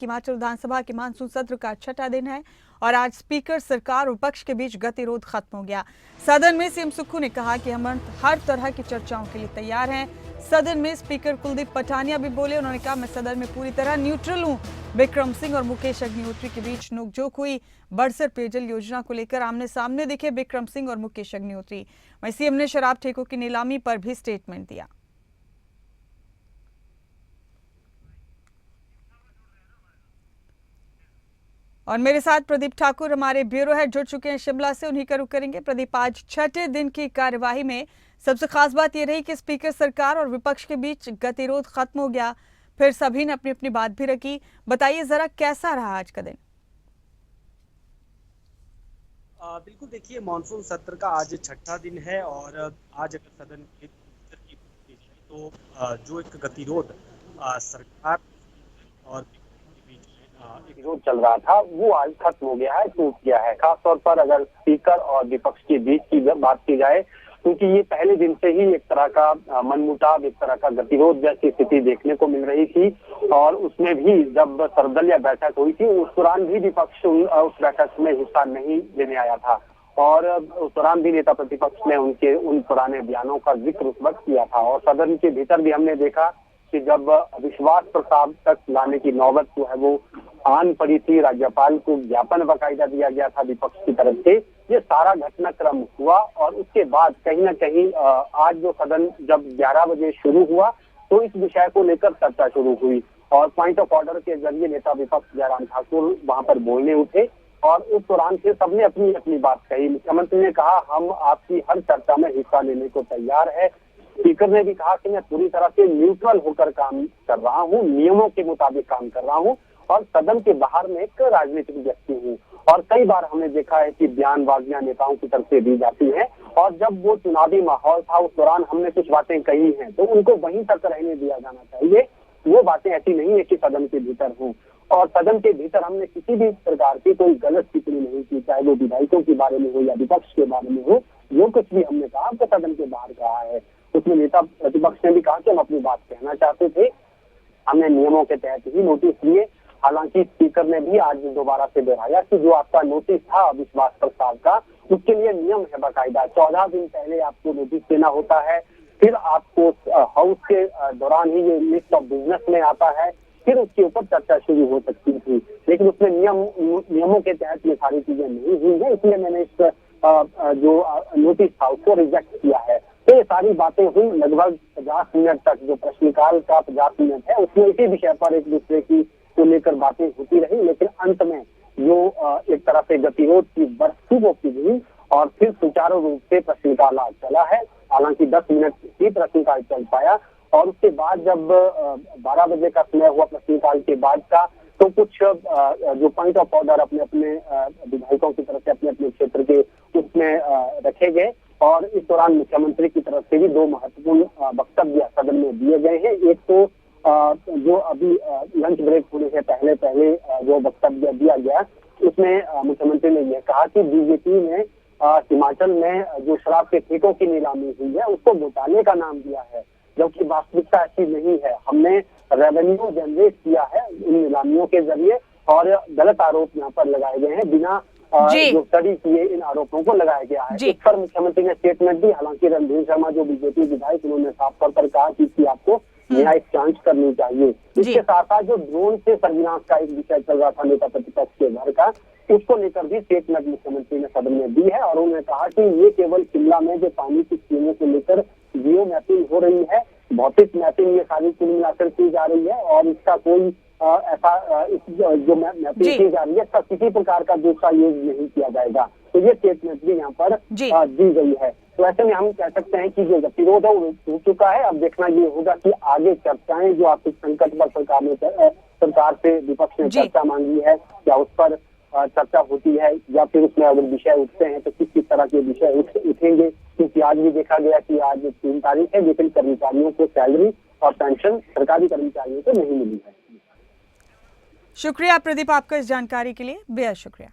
हिमाचल विधानसभा के मानसून सत्र का छठा दिन है और आज स्पीकर, सरकार और विपक्ष के बीच गतिरोध खत्म हो गया। सदन में सीएम सुक्खू ने कहा कि हम हर तरह की चर्चाओं के लिए तैयार हैं। सदन में स्पीकर कुलदीप पठानिया भी बोले। उन्होंने कहा, मैं सदन में पूरी तरह न्यूट्रल हूं। बिक्रम सिंह और मुकेश अग्निहोत्री के बीच नोकझोंक हुई। बड़सर पेयजल योजना को लेकर आमने सामने दिखे बिक्रम सिंह और मुकेश अग्निहोत्री। वहीं सीएम ने शराब ठेकों की नीलामी पर भी स्टेटमेंट दिया। और मेरे साथ प्रदीप ठाकुर हमारे ब्यूरो हेड जुड़ चुके हैं शिमला से, उन्हीं का रुख करेंगे। प्रदीप, आज छठे दिन की कार्यवाही में सबसे खास बात यह रही कि स्पीकर, सरकार और विपक्ष के बीच गतिरोध खत्म हो गया। फिर सभी ने अपनी अपनी बात भी रखी। बताइए जरा, कैसा रहा आज का दिन? बिल्कुल, देखिए, मानसून सत्र का आज छठा दिन है और आज अगर सदन की तो जो एक गतिरोध सरकार और विरोध चल रहा था वो आज खत्म हो गया है, टूट गया है। खासतौर पर अगर स्पीकर और विपक्ष के बीच की बात की जाए, क्योंकि ये पहले दिन से ही एक तरह का मनमुटाव, एक तरह का गतिरोध जैसी स्थिति देखने को मिल रही थी। और उसमें भी जब सर्वदलीय बैठक हुई थी, उस दौरान भी विपक्ष उस बैठक में हिस्सा नहीं लेने आया था और उस दौरान भी नेता प्रतिपक्ष ने उनके उन पुराने बयानों का जिक्र उस वक्त किया था। और सदन के भीतर भी हमने देखा कि जब विश्वास प्रस्ताव तक लाने की नौबत जो है वो आन पड़ी थी, राज्यपाल को ज्ञापन बाकायदा दिया गया था विपक्ष की तरफ से। ये सारा घटनाक्रम हुआ और उसके बाद कहीं ना कहीं आज जो सदन जब 11 बजे शुरू हुआ तो इस विषय को लेकर चर्चा शुरू हुई और पॉइंट ऑफ ऑर्डर के जरिए नेता विपक्ष जयराम ठाकुर वहां पर बोलने उठे और उस दौरान फिर सबने अपनी अपनी बात कही। मुख्यमंत्री ने कहा, हम आपकी हर चर्चा में हिस्सा लेने को तैयार है। स्पीकर ने भी कहा कि मैं पूरी तरह से न्यूट्रल होकर काम कर रहा हूँ, नियमों के मुताबिक काम कर रहा हूँ और सदन के बाहर में एक राजनीतिक व्यक्ति हूँ। और कई बार हमने देखा है कि बयानबाजियां नेताओं की तरफ से दी जाती हैं और जब वो चुनावी माहौल था उस दौरान हमने कुछ बातें कही हैं तो उनको वहीं तक रहने दिया जाना चाहिए। वो बातें ऐसी नहीं है कि सदन के भीतर हों और सदन के भीतर हमने किसी भी प्रकार की कोई गलत टिप्पणी नहीं की, चाहे वो विधायकों के बारे में हो या विपक्ष के बारे में हो। जो कुछ भी हमने कहा तो सदन के बाहर कहा है। उसमें नेता प्रतिपक्ष ने भी कहा कि हम अपनी बात कहना चाहते थे, हमने नियमों के तहत ही नोटिस दिए। हालांकि स्पीकर ने भी आज दोबारा से दोहराया कि जो आपका नोटिस था विश्वास प्रस्ताव का, उसके लिए नियम है बाकायदा। 14 दिन पहले आपको नोटिस देना होता है, फिर आपको हाउस के दौरान ही ये लिस्ट ऑफ बिजनेस में आता है, फिर उसके ऊपर चर्चा शुरू हो सकती थी। लेकिन उसमें नियमों के तहत ये सारी चीजें नहीं हुई है, इसलिए मैंने इस जो नोटिस था उसको रिजेक्ट किया है। तो ये सारी बातें हुई लगभग 50 मिनट तक। जो प्रश्नकाल का 50 मिनट है उसमें इसी विषय पर एक दूसरे की को लेकर बातें होती रही, लेकिन अंत में जो एक तरह से गतिरोध की बरसी वो की गई और फिर सुचारू रूप से प्रश्नकाल आज चला है। हालांकि 10 मिनट ही प्रश्नकाल चल पाया और उसके बाद जब 12 बजे का समय हुआ प्रश्नकाल के बाद का, तो कुछ जो पॉइंट ऑफ ऑर्डर अपने अपने विधायकों की तरफ से अपने अपने क्षेत्र के उसमें रखे गए और इस दौरान मुख्यमंत्री की तरफ से भी 2 महत्वपूर्ण वक्तव्य सदन में दिए गए हैं। एक तो जो अभी लंच ब्रेक होने से पहले जो वक्तव्य दिया गया उसमें मुख्यमंत्री ने यह कहा कि बीजेपी ने हिमाचल में जो शराब के ठेकों की नीलामी हुई है उसको घोटाले का नाम दिया है, जबकि वास्तविकता ऐसी नहीं है। हमने रेवेन्यू जनरेट किया है इन नीलामियों के जरिए और गलत आरोप यहाँ पर लगाए गए हैं, बिना जो स्टडी किए इन आरोपों को लगाया गया है। इस पर मुख्यमंत्री ने स्टेटमेंट दी। हालांकि रणधीर शर्मा जो बीजेपी विधायक, उन्होंने साफ तौर पर कहा कि आपको न्यायिक जांच करनी चाहिए। इसके साथ साथ जो ड्रोन से सर्विलांस का एक विषय चल रहा था नेता प्रतिपक्ष के घर का, उसको लेकर भी स्टेटमेंट मुख्यमंत्री ने सदन में दी है और उन्होंने कहा कि ये केवल शिमला में जो पानी की स्कीमों को लेकर जियो मैपिंग हो रही है, भौतिक मैपिंग ये सारी कुल मिलाकर की जा रही है और इसका कोई ऐसा जो मैपिंग की जा रही है इसका किसी प्रकार का दूसरा यूज नहीं किया जाएगा। तो ये स्टेटमेंट भी यहाँ पर दी गई है। तो ऐसे में हम कह सकते हैं कि जो गतिरोध है वो हो चुका है। अब देखना ये होगा कि आगे चर्चाएं जो आर्थिक संकट पर सरकार से विपक्ष ने चर्चा मांगी है, क्या उस पर चर्चा होती है या फिर उसमें अगर विषय उठते हैं तो किस किस तरह के विषय उठेंगे। क्योंकि आज भी देखा गया कि आज 3 तारीख है, लेकिन कर्मचारियों को सैलरी और पेंशन सरकारी कर्मचारियों को नहीं मिली है। शुक्रिया प्रदीप आपका इस जानकारी के लिए, बेहद शुक्रिया।